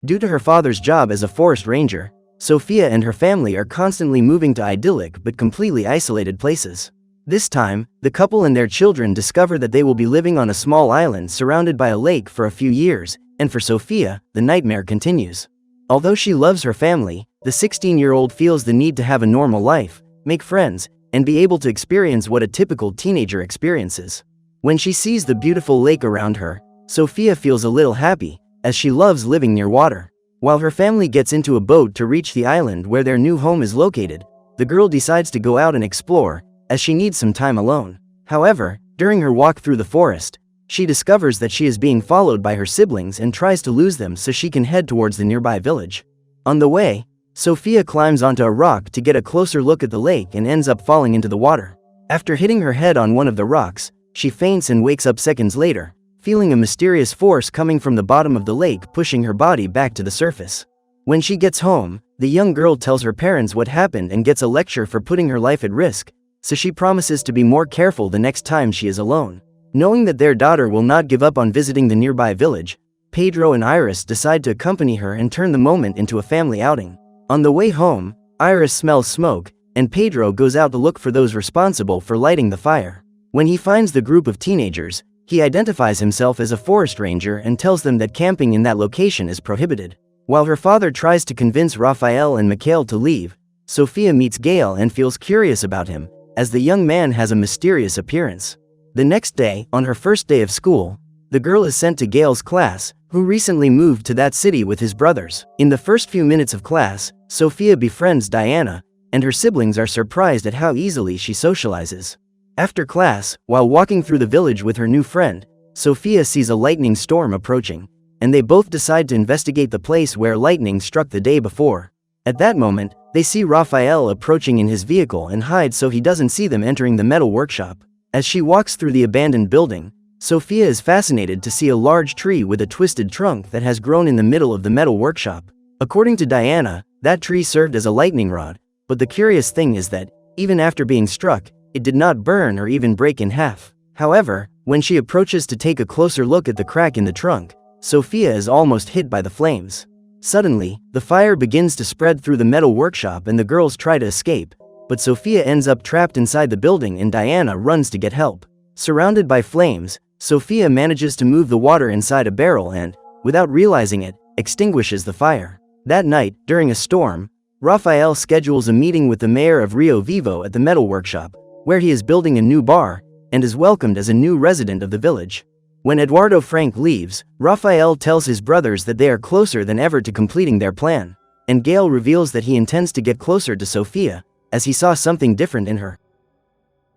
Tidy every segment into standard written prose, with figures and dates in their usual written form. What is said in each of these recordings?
Due to her father's job as a forest ranger, Sophia and her family are constantly moving to idyllic but completely isolated places. This time, the couple and their children discover that they will be living on a small island surrounded by a lake for a few years, and for Sophia, the nightmare continues. Although she loves her family, the 16-year-old feels the need to have a normal life, make friends, and be able to experience what a typical teenager experiences. When she sees the beautiful lake around her, Sophia feels a little happy, as she loves living near water. While her family gets into a boat to reach the island where their new home is located, the girl decides to go out and explore, as she needs some time alone. However, during her walk through the forest, she discovers that she is being followed by her siblings and tries to lose them so she can head towards the nearby village. On the way, Sophia climbs onto a rock to get a closer look at the lake and ends up falling into the water. After hitting her head on one of the rocks, she faints and wakes up seconds later, feeling a mysterious force coming from the bottom of the lake pushing her body back to the surface. When she gets home, the young girl tells her parents what happened and gets a lecture for putting her life at risk, so she promises to be more careful the next time she is alone. Knowing that their daughter will not give up on visiting the nearby village, Pedro and Iris decide to accompany her and turn the moment into a family outing. On the way home, Iris smells smoke, and Pedro goes out to look for those responsible for lighting the fire. When he finds the group of teenagers, he identifies himself as a forest ranger and tells them that camping in that location is prohibited. While her father tries to convince Raphael and Mikhail to leave, Sophia meets Gale and feels curious about him, as the young man has a mysterious appearance. The next day, on her first day of school, the girl is sent to Gale's class, who recently moved to that city with his brothers. In the first few minutes of class, Sophia befriends Diana, and her siblings are surprised at how easily she socializes. After class, while walking through the village with her new friend, Sophia sees a lightning storm approaching, and they both decide to investigate the place where lightning struck the day before. At that moment, they see Raphael approaching in his vehicle and hide so he doesn't see them entering the metal workshop. As she walks through the abandoned building, Sophia is fascinated to see a large tree with a twisted trunk that has grown in the middle of the metal workshop. According to Diana, that tree served as a lightning rod, but the curious thing is that, even after being struck, it did not burn or even break in half. However, when she approaches to take a closer look at the crack in the trunk, Sophia is almost hit by the flames. Suddenly, the fire begins to spread through the metal workshop and the girls try to escape, but Sophia ends up trapped inside the building and Diana runs to get help. Surrounded by flames, Sophia manages to move the water inside a barrel and, without realizing it, extinguishes the fire. That night, during a storm, Raphael schedules a meeting with the mayor of Rio Vivo at the metal workshop, where he is building a new bar, and is welcomed as a new resident of the village. When Eduardo Frank leaves, Raphael tells his brothers that they are closer than ever to completing their plan, and Gale reveals that he intends to get closer to Sophia, as he saw something different in her.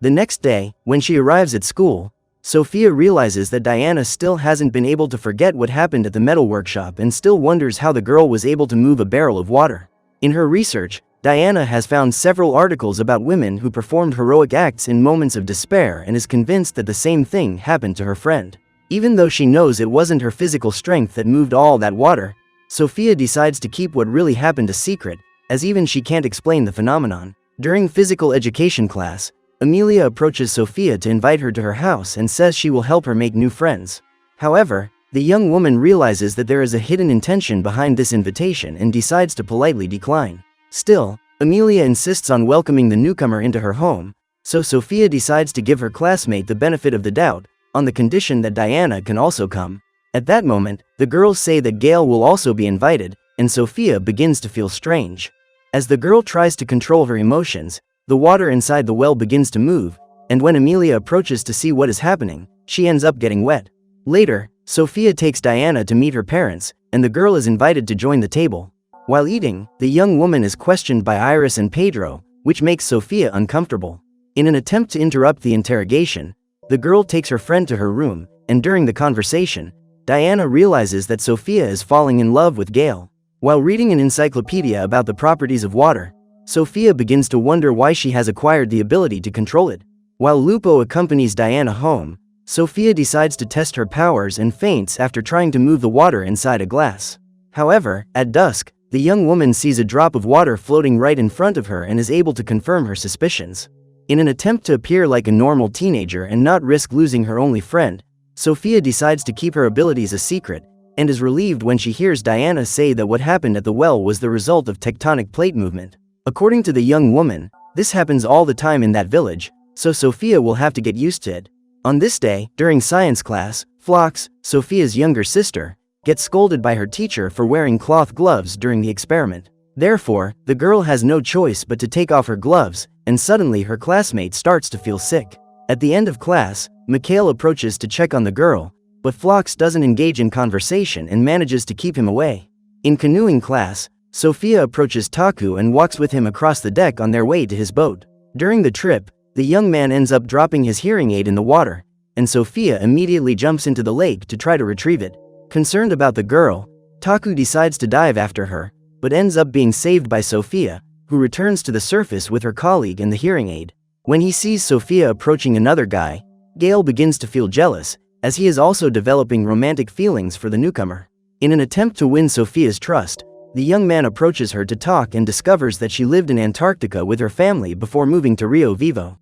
The next day, when she arrives at school, Sophia realizes that Diana still hasn't been able to forget what happened at the metal workshop and still wonders how the girl was able to move a barrel of water. In her research, Diana has found several articles about women who performed heroic acts in moments of despair and is convinced that the same thing happened to her friend. Even though she knows it wasn't her physical strength that moved all that water, Sophia decides to keep what really happened a secret, as even she can't explain the phenomenon. During physical education class, Amelia approaches Sophia to invite her to her house and says she will help her make new friends. However, the young woman realizes that there is a hidden intention behind this invitation and decides to politely decline. Still, Amelia insists on welcoming the newcomer into her home, so Sophia decides to give her classmate the benefit of the doubt, on the condition that Diana can also come. At that moment, the girls say that Gale will also be invited, and Sophia begins to feel strange. As the girl tries to control her emotions, the water inside the well begins to move, and when Amelia approaches to see what is happening, she ends up getting wet. Later, Sophia takes Diana to meet her parents, and the girl is invited to join the table. While eating, the young woman is questioned by Iris and Pedro, which makes Sophia uncomfortable. In an attempt to interrupt the interrogation, the girl takes her friend to her room, and during the conversation, Diana realizes that Sophia is falling in love with Gale. While reading an encyclopedia about the properties of water, Sophia begins to wonder why she has acquired the ability to control it. While Lupo accompanies Diana home, Sophia decides to test her powers and faints after trying to move the water inside a glass. However, at dusk, the young woman sees a drop of water floating right in front of her and is able to confirm her suspicions. In an attempt to appear like a normal teenager and not risk losing her only friend, Sophia decides to keep her abilities a secret, and is relieved when she hears Diana say that what happened at the well was the result of tectonic plate movement. According to the young woman, this happens all the time in that village, so Sophia will have to get used to it. On this day, during science class, Phlox, Sophia's younger sister, gets scolded by her teacher for wearing cloth gloves during the experiment. Therefore, the girl has no choice but to take off her gloves, and suddenly her classmate starts to feel sick. At the end of class, Mikhail approaches to check on the girl, but Phlox doesn't engage in conversation and manages to keep him away. In canoeing class, Sophia approaches Taku and walks with him across the deck on their way to his boat. During the trip, the young man ends up dropping his hearing aid in the water, and Sophia immediately jumps into the lake to try to retrieve it. Concerned about the girl, Taku decides to dive after her, but ends up being saved by Sophia, who returns to the surface with her colleague and the hearing aid. When he sees Sophia approaching another guy, Gale begins to feel jealous, as he is also developing romantic feelings for the newcomer. In an attempt to win Sophia's trust, the young man approaches her to talk and discovers that she lived in Antarctica with her family before moving to Rio Vivo.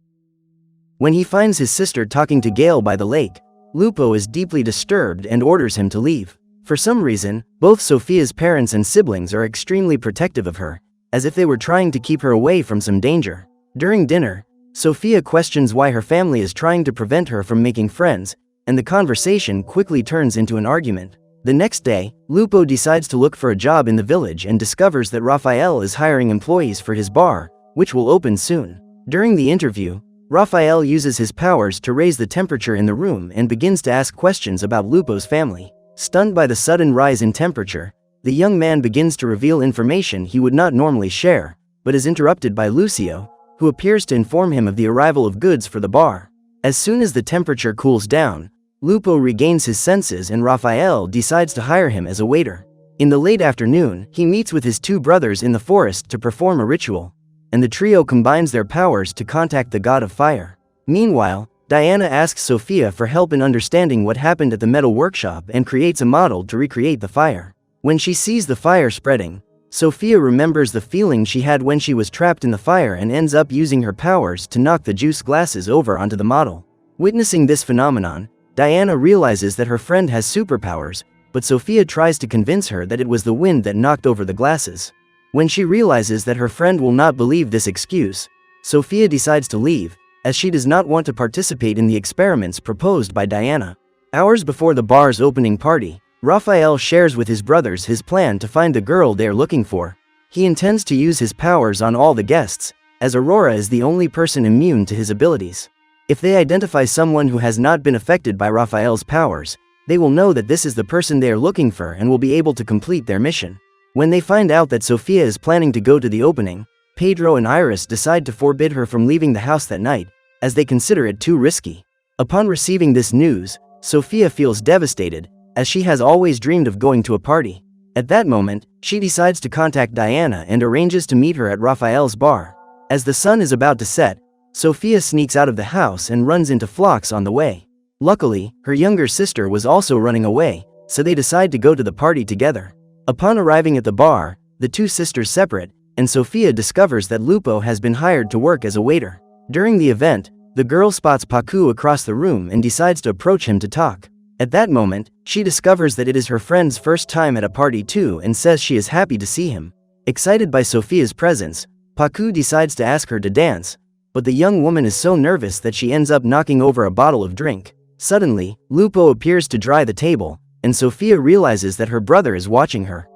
When he finds his sister talking to Gale by the lake, Lupo is deeply disturbed and orders him to leave. For some reason, both Sophia's parents and siblings are extremely protective of her, as if they were trying to keep her away from some danger. During dinner, Sophia questions why her family is trying to prevent her from making friends, and the conversation quickly turns into an argument. The next day, Lupo decides to look for a job in the village and discovers that Raphael is hiring employees for his bar, which will open soon. During the interview, Raphael uses his powers to raise the temperature in the room and begins to ask questions about Lupo's family. Stunned by the sudden rise in temperature, the young man begins to reveal information he would not normally share, but is interrupted by Lucio, who appears to inform him of the arrival of goods for the bar. As soon as the temperature cools down, Lupo regains his senses and Raphael decides to hire him as a waiter. In the late afternoon, he meets with his two brothers in the forest to perform a ritual, and the trio combines their powers to contact the god of fire. Meanwhile, Diana asks Sophia for help in understanding what happened at the metal workshop and creates a model to recreate the fire. When she sees the fire spreading, Sophia remembers the feeling she had when she was trapped in the fire and ends up using her powers to knock the juice glasses over onto the model. Witnessing this phenomenon, Diana realizes that her friend has superpowers, but Sophia tries to convince her that it was the wind that knocked over the glasses. When she realizes that her friend will not believe this excuse, Sophia decides to leave, as she does not want to participate in the experiments proposed by Diana. Hours before the bar's opening party, Raphael shares with his brothers his plan to find the girl they are looking for. He intends to use his powers on all the guests, as Aurora is the only person immune to his abilities. If they identify someone who has not been affected by Raphael's powers, they will know that this is the person they are looking for and will be able to complete their mission. When they find out that Sophia is planning to go to the opening, Pedro and Iris decide to forbid her from leaving the house that night, as they consider it too risky. Upon receiving this news, Sophia feels devastated, as she has always dreamed of going to a party. At that moment, she decides to contact Diana and arranges to meet her at Raphael's bar. As the sun is about to set, Sophia sneaks out of the house and runs into Phlox on the way. Luckily, her younger sister was also running away, so they decide to go to the party together. Upon arriving at the bar, the two sisters separate, and Sophia discovers that Lupo has been hired to work as a waiter. During the event, the girl spots Paku across the room and decides to approach him to talk. At that moment, she discovers that it is her friend's first time at a party too and says she is happy to see him. Excited by Sophia's presence, Paku decides to ask her to dance, but the young woman is so nervous that she ends up knocking over a bottle of drink. Suddenly, Lupo appears to dry the table, and Sophia realizes that her brother is watching her.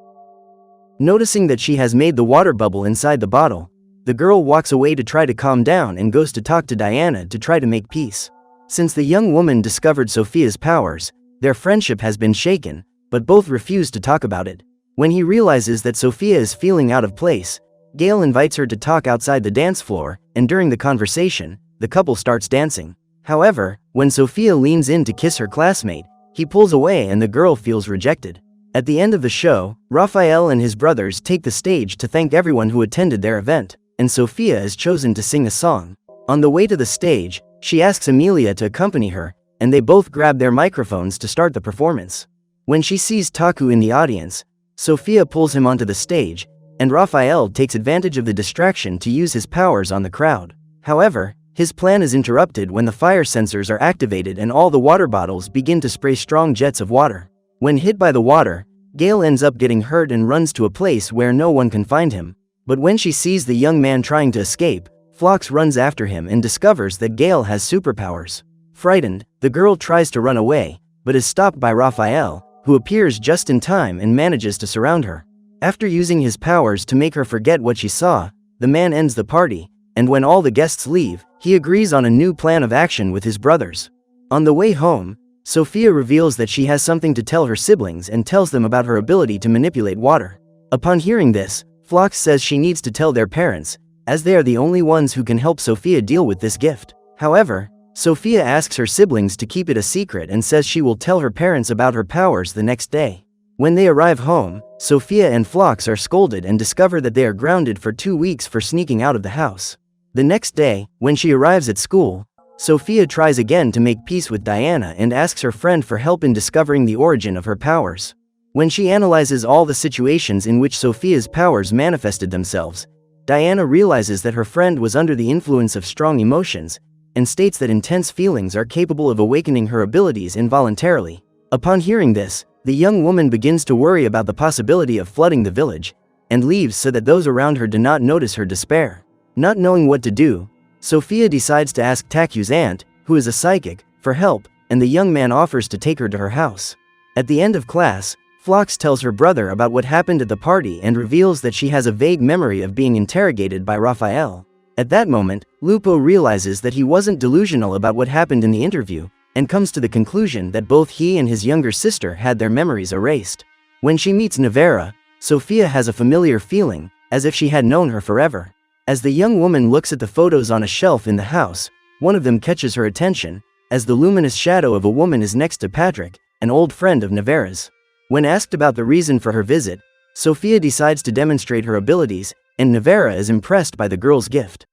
Noticing that she has made the water bubble inside the bottle, the girl walks away to try to calm down and goes to talk to Diana to try to make peace. Since the young woman discovered Sophia's powers, their friendship has been shaken, but both refuse to talk about it. When he realizes that Sophia is feeling out of place, Gale invites her to talk outside the dance floor, and during the conversation, the couple starts dancing. However, when Sophia leans in to kiss her classmate, he pulls away and the girl feels rejected. At the end of the show, Raphael and his brothers take the stage to thank everyone who attended their event, and Sophia is chosen to sing a song. On the way to the stage, she asks Emilia to accompany her, and they both grab their microphones to start the performance. When she sees Taku in the audience, Sophia pulls him onto the stage, and Raphael takes advantage of the distraction to use his powers on the crowd. However, his plan is interrupted when the fire sensors are activated and all the water bottles begin to spray strong jets of water. When hit by the water, Gale ends up getting hurt and runs to a place where no one can find him. But when she sees the young man trying to escape, Phlox runs after him and discovers that Gale has superpowers. Frightened, the girl tries to run away, but is stopped by Raphael, who appears just in time and manages to surround her. After using his powers to make her forget what she saw, the man ends the party, and when all the guests leave, he agrees on a new plan of action with his brothers. On the way home, Sophia reveals that she has something to tell her siblings and tells them about her ability to manipulate water. Upon hearing this, Phlox says she needs to tell their parents, as they are the only ones who can help Sophia deal with this gift. However, Sophia asks her siblings to keep it a secret and says she will tell her parents about her powers the next day. When they arrive home, Sophia and Phlox are scolded and discover that they are grounded for 2 weeks for sneaking out of the house. The next day, when she arrives at school, Sophia tries again to make peace with Diana and asks her friend for help in discovering the origin of her powers. When she analyzes all the situations in which Sophia's powers manifested themselves, Diana realizes that her friend was under the influence of strong emotions, and states that intense feelings are capable of awakening her abilities involuntarily. Upon hearing this, the young woman begins to worry about the possibility of flooding the village, and leaves so that those around her do not notice her despair. Not knowing what to do, Sophia decides to ask Taku's aunt, who is a psychic, for help, and the young man offers to take her to her house. At the end of class, Phlox tells her brother about what happened at the party and reveals that she has a vague memory of being interrogated by Raphael. At that moment, Lupo realizes that he wasn't delusional about what happened in the interview, and comes to the conclusion that both he and his younger sister had their memories erased. When she meets Nevera, Sophia has a familiar feeling, as if she had known her forever. As the young woman looks at the photos on a shelf in the house, one of them catches her attention, as the luminous shadow of a woman is next to Patrick, an old friend of Nevera's. When asked about the reason for her visit, Sophia decides to demonstrate her abilities, and Nevera is impressed by the girl's gift.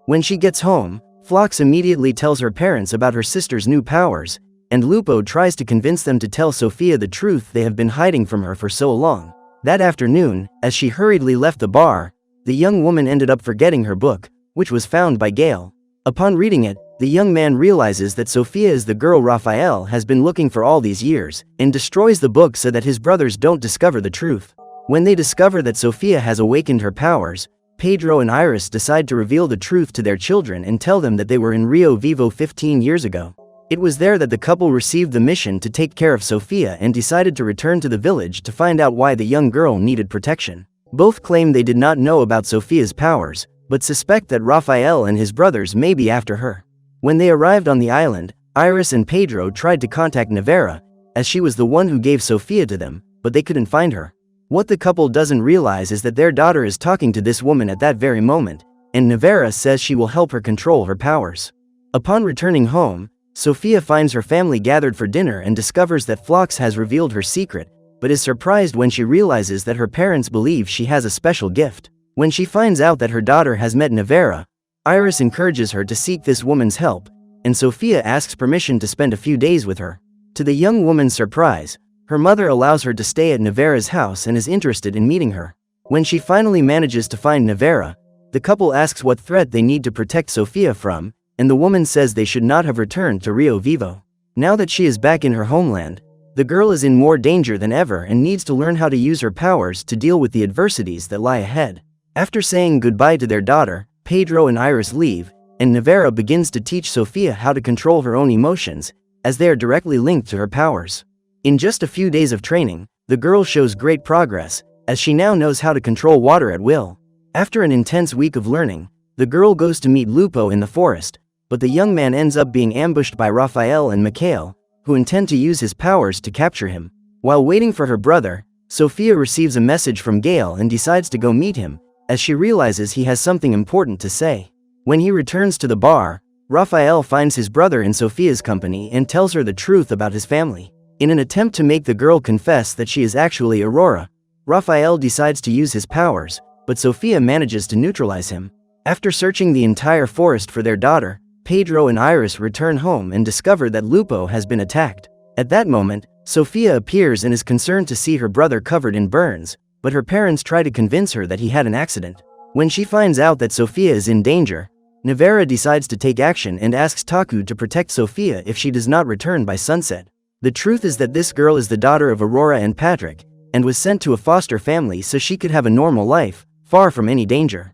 When she gets home, Phlox immediately tells her parents about her sister's new powers, and Lupo tries to convince them to tell Sophia the truth they have been hiding from her for so long. That afternoon, as she hurriedly left the bar, the young woman ended up forgetting her book, which was found by Gale. Upon reading it, the young man realizes that Sophia is the girl Raphael has been looking for all these years, and destroys the book so that his brothers don't discover the truth. When they discover that Sophia has awakened her powers, Pedro and Iris decide to reveal the truth to their children and tell them that they were in Rio Vivo 15 years ago. It was there that the couple received the mission to take care of Sophia and decided to return to the village to find out why the young girl needed protection. Both claim they did not know about Sophia's powers, but suspect that Raphael and his brothers may be after her. When they arrived on the island, Iris and Pedro tried to contact Nevera, as she was the one who gave Sophia to them, but they couldn't find her. What the couple doesn't realize is that their daughter is talking to this woman at that very moment, and Nevera says she will help her control her powers. Upon returning home, Sophia finds her family gathered for dinner and discovers that Phlox has revealed her secret, but is surprised when she realizes that her parents believe she has a special gift. When she finds out that her daughter has met Nevera, Iris encourages her to seek this woman's help, and Sophia asks permission to spend a few days with her. To the young woman's surprise, her mother allows her to stay at Nevera's house and is interested in meeting her. When she finally manages to find Nevera, the couple asks what threat they need to protect Sophia from, and the woman says they should not have returned to Rio Vivo. Now that she is back in her homeland, the girl is in more danger than ever and needs to learn how to use her powers to deal with the adversities that lie ahead. After saying goodbye to their daughter, Pedro and Iris leave, and Nevera begins to teach Sophia how to control her own emotions, as they are directly linked to her powers. In just a few days of training, the girl shows great progress, as she now knows how to control water at will. After an intense week of learning, the girl goes to meet Lupo in the forest, but the young man ends up being ambushed by Raphael and Mikhail, who intend to use his powers to capture him. While waiting for her brother, Sophia receives a message from Gale and decides to go meet him, as she realizes he has something important to say. When he returns to the bar, Raphael finds his brother in Sophia's company and tells her the truth about his family. In an attempt to make the girl confess that she is actually Aurora, Raphael decides to use his powers, but Sophia manages to neutralize him. After searching the entire forest for their daughter, Pedro and Iris return home and discover that Lupo has been attacked. At that moment, Sophia appears and is concerned to see her brother covered in burns, but her parents try to convince her that he had an accident. When she finds out that Sophia is in danger, Nevera decides to take action and asks Taku to protect Sophia if she does not return by sunset. The truth is that this girl is the daughter of Aurora and Patrick, and was sent to a foster family so she could have a normal life, far from any danger.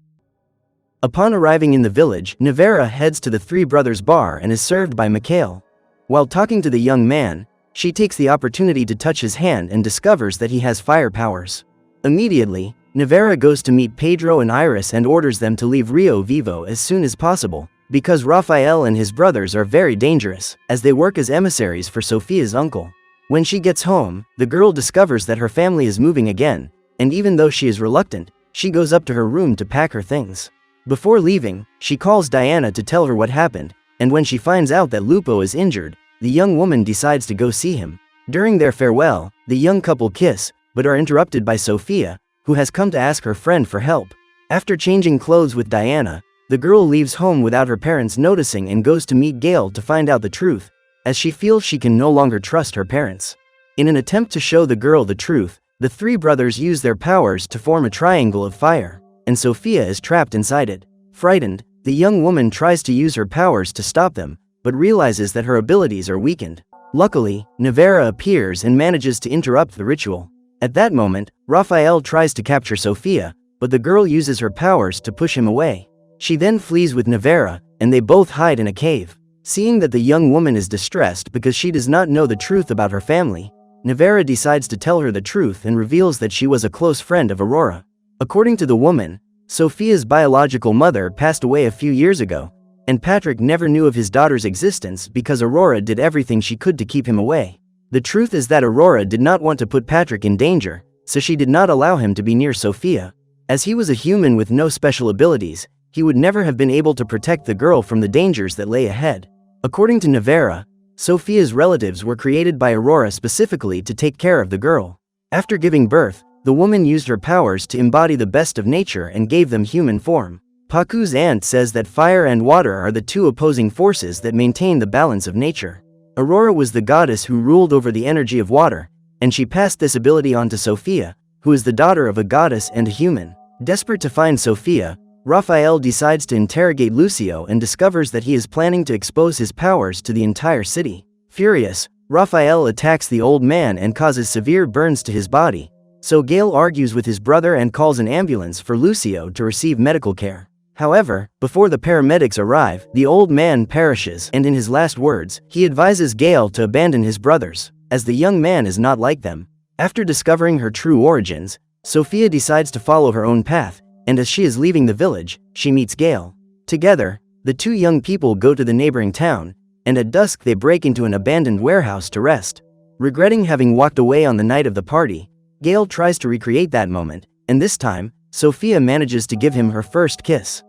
Upon arriving in the village, Nivera heads to the Three Brothers bar and is served by Mikhail. While talking to the young man, she takes the opportunity to touch his hand and discovers that he has fire powers. Immediately, Nivera goes to meet Pedro and Iris and orders them to leave Rio Vivo as soon as possible, because Rafael and his brothers are very dangerous, as they work as emissaries for Sofia's uncle. When she gets home, the girl discovers that her family is moving again, and even though she is reluctant, she goes up to her room to pack her things. Before leaving, she calls Diana to tell her what happened, and when she finds out that Lupo is injured, the young woman decides to go see him. During their farewell, the young couple kiss, but are interrupted by Sofia, who has come to ask her friend for help. After changing clothes with Diana, the girl leaves home without her parents noticing and goes to meet Gail to find out the truth, as she feels she can no longer trust her parents. In an attempt to show the girl the truth, the three brothers use their powers to form a triangle of fire, and Sofia is trapped inside it. Frightened, the young woman tries to use her powers to stop them, but realizes that her abilities are weakened. Luckily, Nivera appears and manages to interrupt the ritual. At that moment, Rafael tries to capture Sofia, but the girl uses her powers to push him away. She then flees with Nivera, and they both hide in a cave. Seeing that the young woman is distressed because she does not know the truth about her family, Nivera decides to tell her the truth and reveals that she was a close friend of Aurora. According to the woman, Sofia's biological mother passed away a few years ago, and Patrick never knew of his daughter's existence because Aurora did everything she could to keep him away. The truth is that Aurora did not want to put Patrick in danger, so she did not allow him to be near Sofia. As he was a human with no special abilities, he would never have been able to protect the girl from the dangers that lay ahead. According to Nivera, Sofia's relatives were created by Aurora specifically to take care of the girl. After giving birth, the woman used her powers to embody the best of nature and gave them human form. Paku's aunt says that fire and water are the two opposing forces that maintain the balance of nature. Aurora was the goddess who ruled over the energy of water, and she passed this ability on to Sofia, who is the daughter of a goddess and a human. Desperate to find Sofia, Rafael decides to interrogate Lucio and discovers that he is planning to expose his powers to the entire city. Furious, Rafael attacks the old man and causes severe burns to his body, so Gail argues with his brother and calls an ambulance for Lucio to receive medical care. However, before the paramedics arrive, the old man perishes, and in his last words, he advises Gail to abandon his brothers, as the young man is not like them. After discovering her true origins, Sofia decides to follow her own path, and as she is leaving the village, she meets Gail. Together, the two young people go to the neighboring town, and at dusk they break into an abandoned warehouse to rest. Regretting having walked away on the night of the party, Gail tries to recreate that moment, and this time, Sofia manages to give him her first kiss.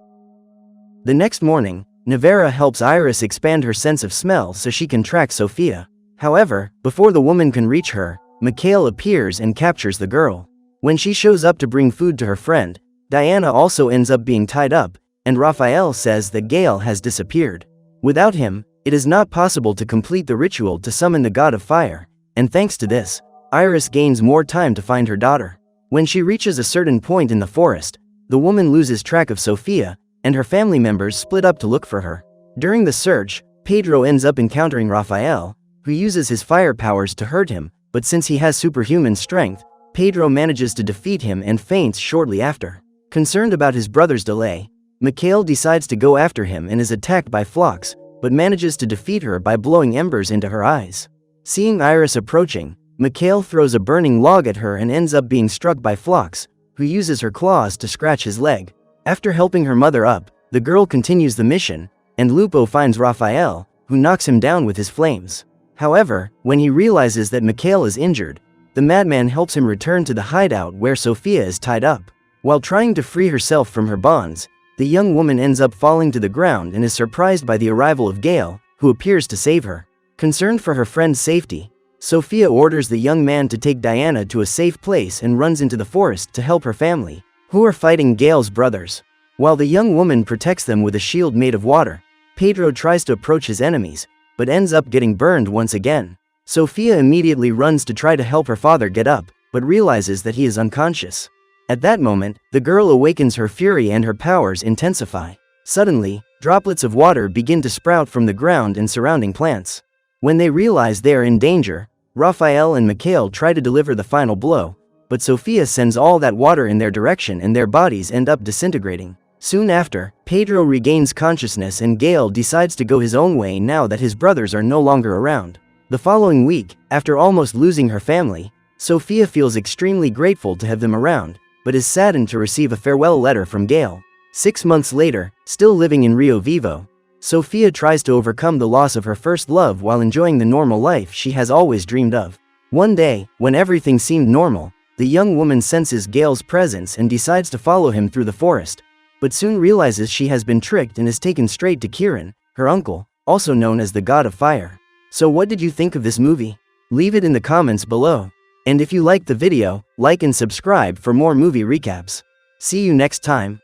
The next morning, Nivera helps Iris expand her sense of smell so she can track Sofia. However, before the woman can reach her, Mikhail appears and captures the girl. When she shows up to bring food to her friend, Diana also ends up being tied up, and Rafael says that Gail has disappeared. Without him, it is not possible to complete the ritual to summon the god of fire, and thanks to this, Iris gains more time to find her daughter. When she reaches a certain point in the forest, the woman loses track of Sofia, and her family members split up to look for her. During the search, Pedro ends up encountering Rafael, who uses his fire powers to hurt him, but since he has superhuman strength, Pedro manages to defeat him and faints shortly after. Concerned about his brother's delay, Mikhail decides to go after him and is attacked by Phlox, but manages to defeat her by blowing embers into her eyes. Seeing Iris approaching, Mikhail throws a burning log at her and ends up being struck by Phlox, who uses her claws to scratch his leg. After helping her mother up, the girl continues the mission, and Lupo finds Rafael, who knocks him down with his flames. However, when he realizes that Mikhail is injured, the madman helps him return to the hideout where Sofia is tied up. While trying to free herself from her bonds, the young woman ends up falling to the ground and is surprised by the arrival of Gail, who appears to save her. Concerned for her friend's safety, Sofia orders the young man to take Diana to a safe place and runs into the forest to help her family, who are fighting Gail's brothers. While the young woman protects them with a shield made of water, Pedro tries to approach his enemies, but ends up getting burned once again. Sofia immediately runs to try to help her father get up, but realizes that he is unconscious. At that moment, the girl awakens her fury and her powers intensify. Suddenly, droplets of water begin to sprout from the ground and surrounding plants. When they realize they are in danger, Raphael and Mikhail try to deliver the final blow, but Sophia sends all that water in their direction and their bodies end up disintegrating. Soon after, Pedro regains consciousness and Gail decides to go his own way now that his brothers are no longer around. The following week, after almost losing her family, Sophia feels extremely grateful to have them around, but is saddened to receive a farewell letter from Gail. 6 months later, still living in Rio Vivo, Sophia tries to overcome the loss of her first love while enjoying the normal life she has always dreamed of. One day, when everything seemed normal, the young woman senses Gail's presence and decides to follow him through the forest, but soon realizes she has been tricked and is taken straight to Kiran, her uncle, also known as the God of Fire. So what did you think of this movie? Leave it in the comments below. And if you liked the video, like and subscribe for more movie recaps. See you next time.